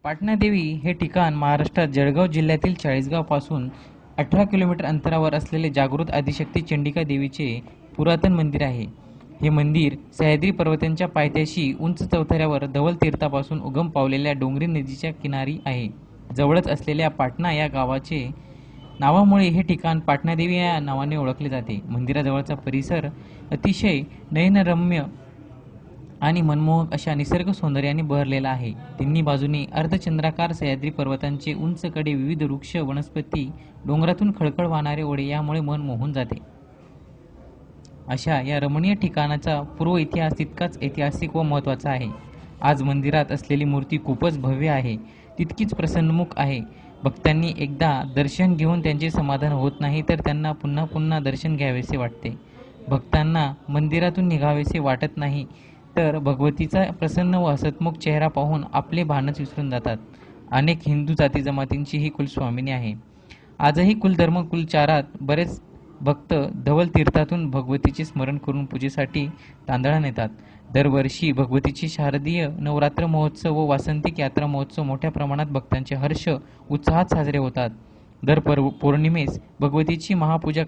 पाटणादेवी हे ठिकाण महाराष्ट्रात जळगाव जिल्ह्यातील चाळीसगावपासून 18 किलोमीटर अंतरावर असलेले जागृत आदिशक्ती चंडिका देवीचे पुरातन मंदिर आहे. हे मंदिर सह्याद्री पर्वतांच्या पायथ्याशी उंच चौथऱ्यावर धवल तीर्थापासून उगम पावलेल्या डोंगरी नदीच्या किनारी आहे. जवळच असलेल्या पाटणा या गावाचे नावामुळे हे ठिकाण पाटणादेवी या नावाने ओळखले जाते. मंदिराजवळचा परिसर अतिशय नयनरम्य आणि मनमोहक अशा निसर्ग सौंदर्याने बहरलेला आहे. तिन्ही बाजूने अर्धचंद्राकार सह्याद्री पर्वतांचे उंच कडे, विविध वृक्ष, वनस्पती, डोंगरातून खळखळ वाहणारे ओढे यामुळे मन मोहून जाते. अशा या रमणीय ठिकाणाचा पूर्व इतिहास तितकाच ऐतिहासिक व महत्त्वाचा आहे. आज मंदिरात असलेली मूर्ती खूपच भव्य आहे, तितकीच प्रसन्नमुख आहे. भक्तांनी एकदा दर्शन घेऊन त्यांचे समाधान होत नाही तर त्यांना पुन्हा पुन्हा दर्शन घ्यावेसे वाटते. भक्तांना मंदिरातून निघावेसे वाटत नाही तर भगवतीचा प्रसन्न व हसतमुख चेहरा पाहून आपले भानच विसरून जातात. अनेक हिंदू जाती जमातींची ही कुलस्वामिनी आहे. आजही कुलधर्म कुलचारात बरेच भक्त धवल तीर्थातून भगवतीचे स्मरण करून पूजेसाठी तांदळा नेतात. दरवर्षी भगवतीचे शारदीय नवरात्र महोत्सव व वासंतिक यात्रा महोत्सव मोठ्या प्रमाणात भक्तांचे हर्ष उत्साहात साजरे होतात. दर पौर्णिमेस भगवतीची महापूजा